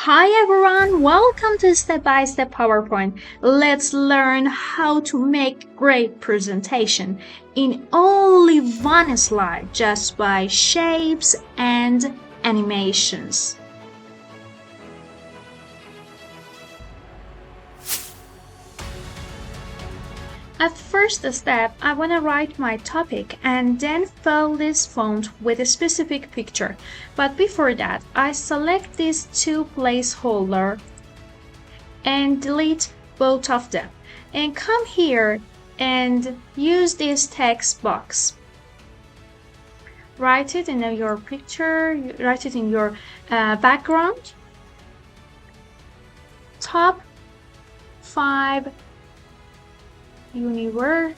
Hi everyone, welcome to Step by Step PowerPoint. Let's learn how to make great presentation in only one slide just by shapes and animations. At first step, I want to write my topic and then fill this font with a specific picture. But before that, I select these two placeholders and delete both of them. And come here and use this text box. Write it in your picture, write it in your background. Top 5 universities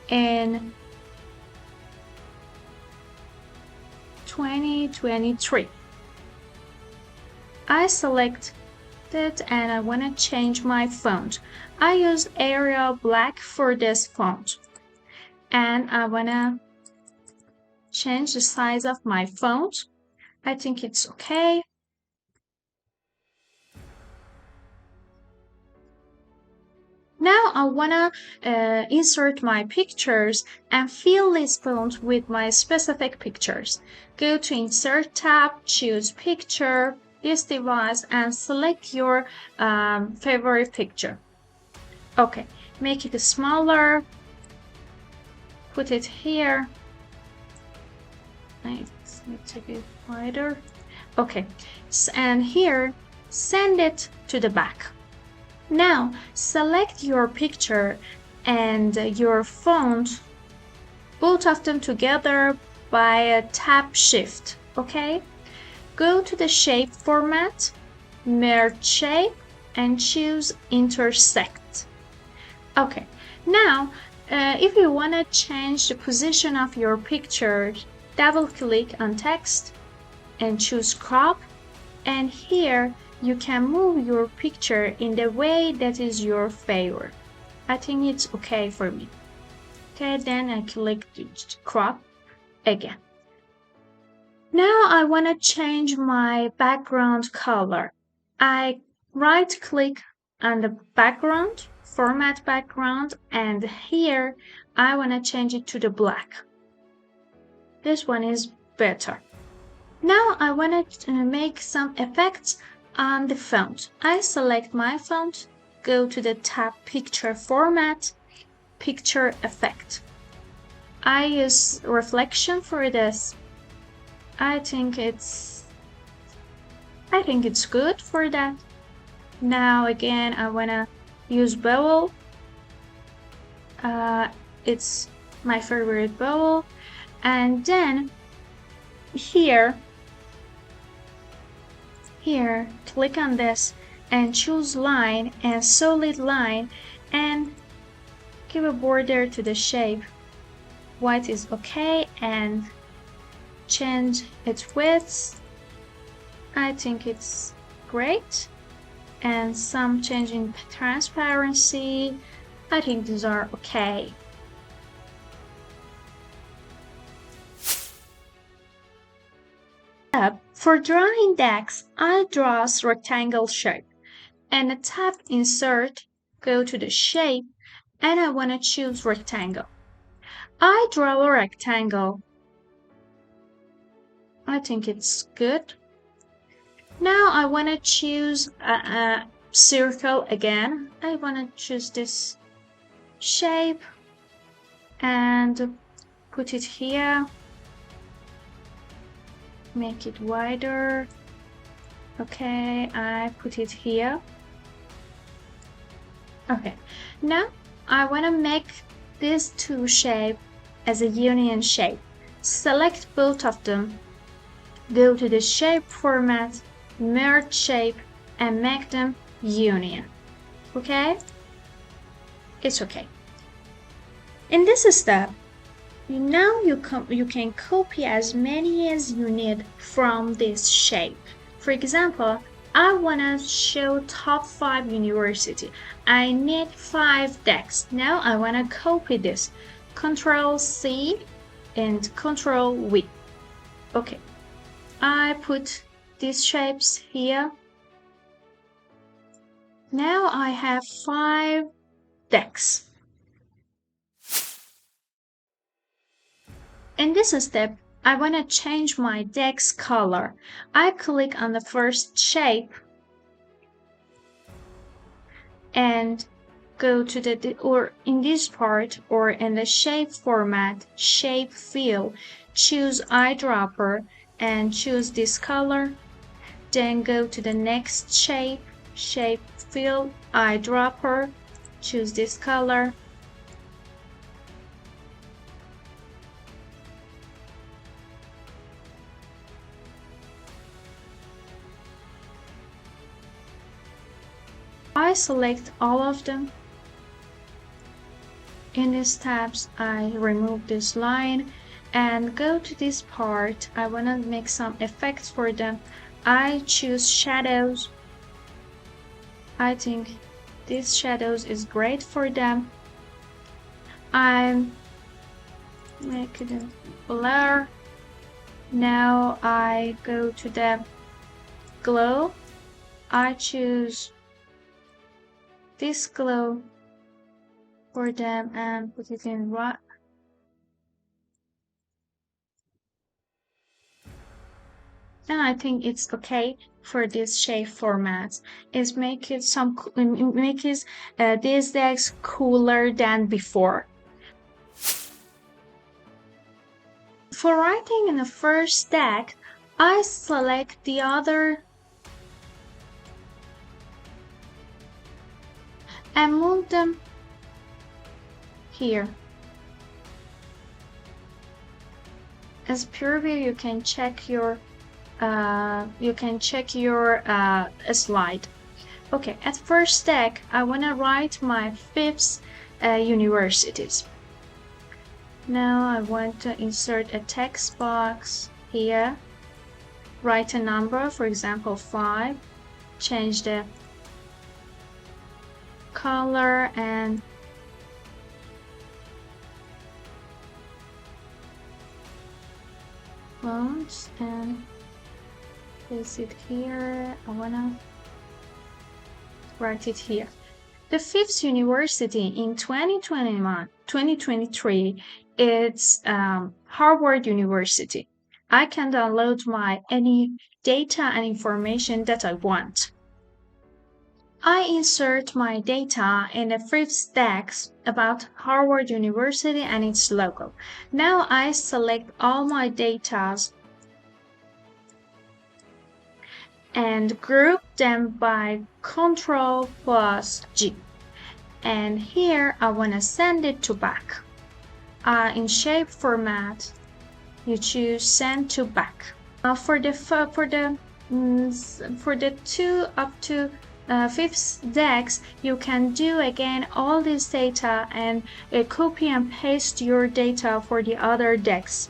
in 2023. I select it and I want to change my font. I use Arial Black for this font. And I want to change the size of my font. I think it's okay. Now I want to insert my pictures and fill this font with my specific pictures. Go to Insert tab, choose Picture, this device, and select your favorite picture. Okay, make it smaller, put it here. Let's make it wider. Okay, and here, send it to the back. Now, select your picture and your font, both of them together by a Tab Shift, okay? Go to the shape format, merge shape, and choose intersect. Okay, now, if you want to change the position of your picture, double click on text and choose crop, and here you can move your picture in the way that is your favorite. I think it's okay for me. Okay, then I click crop again. Now I want to change my background color. I right click on the background, format background, and here I want to change it to the black. This one is better. Now I want to make some effects on the font. I select my font, go to the tab Picture Format, Picture Effect. I use reflection for this. I think it's good for that. Now again, I wanna use bevel. It's my favorite bevel, and then here, click on this and choose line and solid line and give a border to the shape. White is okay, and change its width. I think it's great. And some change in transparency. I think these are okay. For drawing decks, I draw a rectangle shape and tap Insert, go to the shape, and I want to choose rectangle. I draw a rectangle. I think it's good. Now I want to choose a circle again. I want to choose this shape and put it here. Make it wider. Okay, I put it here. Okay, now I want to make these two shapes as a union shape. Select both of them, go to the shape format, merge shape, and make them union. Okay? It's okay. In this step, now you can copy as many as you need from this shape. For example, I want to show top 5 university. I need 5 decks. Now I want to copy this. Control C and Control V. Okay. I put these shapes here. Now I have 5 decks. In this step, I want to change my deck's color. I click on the first shape and go to the or in this part or in the shape format, shape fill, choose eyedropper and choose this color. Then go to the next shape, shape fill, eyedropper, choose this color. I select all of them. In these tabs, I remove this line and go to this part. I want to make some effects for them. I choose shadows. I think these shadows is great for them. I make it a blur. Now I go to the glow. I choose this glow for them and put it in right. And I think it's okay for this shape format. Is make it these decks cooler than before. For writing in the first deck, I select the other and move them here. As preview, you can check your slide. Okay, at first deck, I wanna write my 5th universities. Now I want to insert a text box here. Write a number, for example 5. Change the color and fonts and place it here. I wanna write it here. The 5th university in 2023, it's Harvard University. I can download any data and information that I want. I insert my data in the 5th deck about Harvard University and its logo. Now I select all my data and group them by Ctrl+G. And here I want to send it to back. In shape format, you choose send to back. For the 2 up to 5th decks, you can do again all this data and copy and paste your data for the other decks.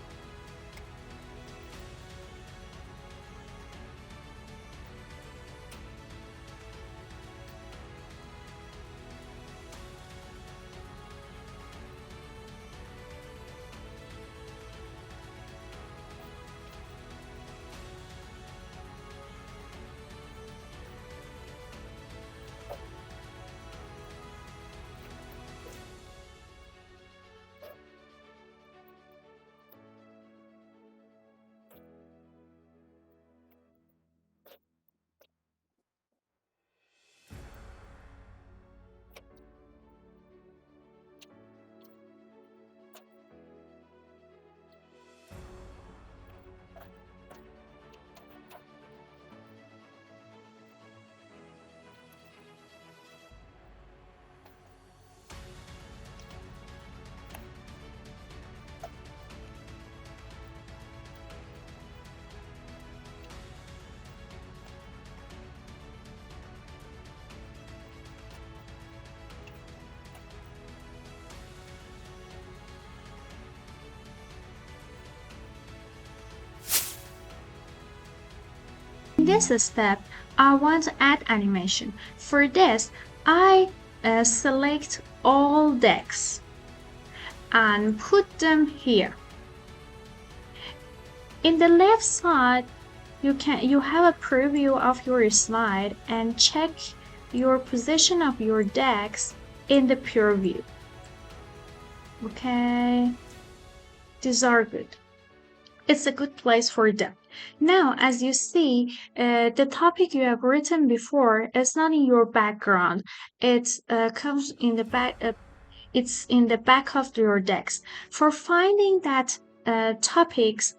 In this step, I want to add animation. For this, I select all decks and put them here. In the left side, you have a preview of your slide and check your position of your decks in the preview. Okay, these are good. It's a good place for them. Now, as you see, the topic you have written before is not in your background. It comes in the back. It's in the back of your decks. For finding that topics,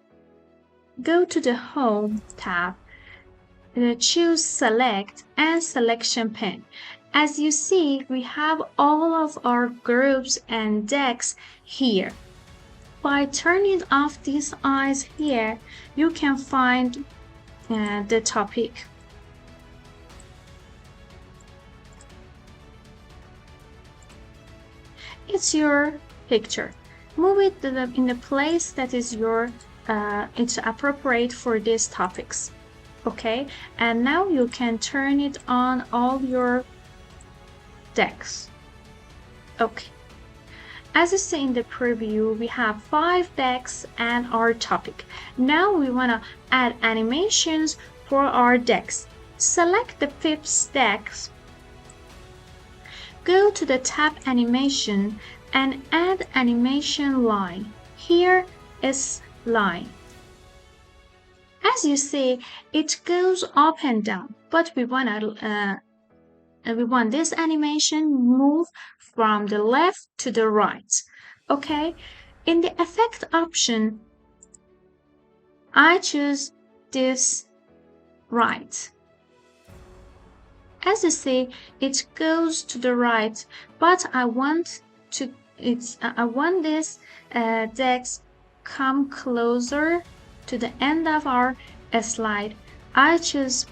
go to the Home tab, choose Select and Selection Pane. As you see, we have all of our groups and decks here. By turning off these eyes here, you can find the topic. It's your picture. Move it in the place that is your it's appropriate for these topics. Okay, and now you can turn it on all your decks. Okay, as you see in the preview, we have 5 decks and our topic. Now we want to add animations for our decks. Select the 5th deck, go to the tab Animation and add animation line. Here is line. As you see, it goes up and down, but we want this animation move from the left to the right. Okay, in the effect option, I choose this right. As you see, it goes to the right, but I want this text come closer to the end of our slide. I choose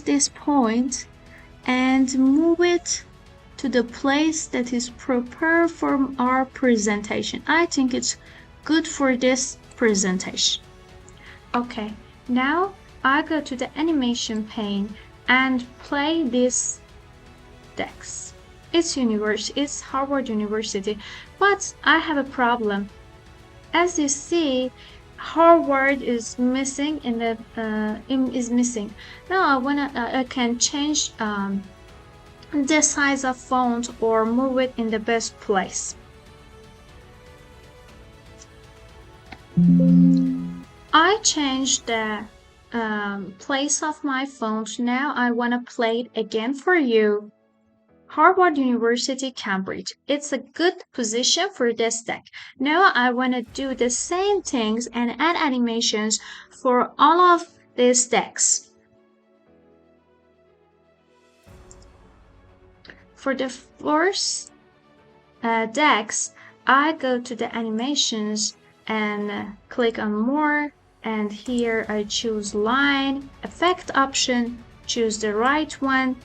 this point and move it to the place that is proper for our presentation. I think it's good for this presentation. Okay, now I go to the animation pane and play this text. It's Harvard University, but I have a problem. As you see, Harvard is missing in the is missing. Now I can change the size of font or move it in the best place. I changed the place of my font. Now I want to play it again for you. Harvard University, Cambridge. It's a good position for this deck. Now I want to do the same things and add animations for all of these decks. For the first decks, I go to the animations and click on more, and here I choose line, effect option, choose the right one.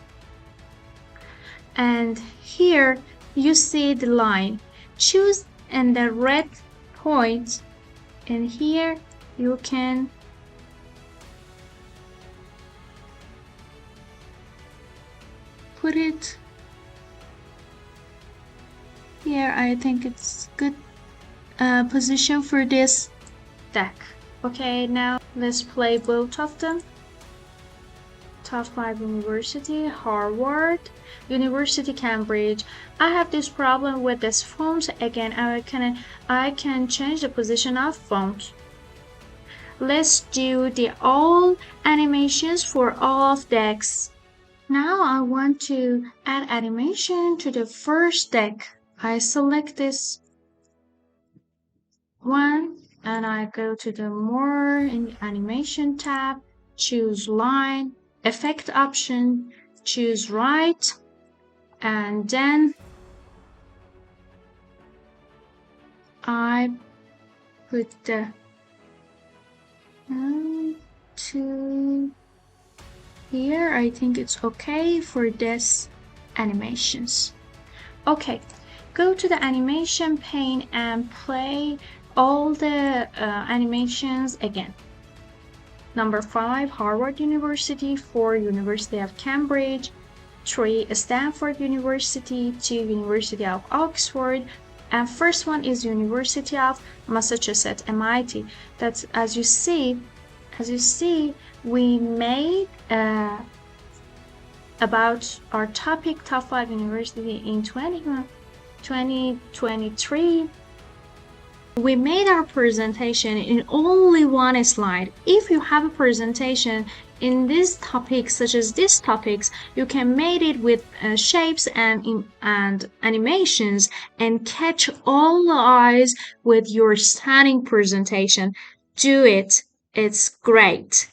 And here you see the line. Choose and the red point, and here you can put it here. I think it's good position for this deck. Okay, now let's play both of them. Top 5 University, Harvard University, Cambridge. I have this problem with this font again. I can change the position of font. Let's do the all animations for all of decks. Now I want to add animation to the first deck. I select this one and I go to the more in animation tab, choose line, effect option, choose right, and then I put the 1, 2 here. I think it's okay for this animations. Okay, go to the animation pane and play all the animations again. Number 5, Harvard University. 4, University of Cambridge. 3, Stanford University. 2, University of Oxford. And first one is University of Massachusetts, MIT. That's, as you see, as you see, we made about our topic top 5 university in 2023. We made our presentation in only one slide. If you have a presentation in these topics, such as these topics, you can make it with shapes and animations and catch all the eyes with your stunning presentation. Do it. It's great.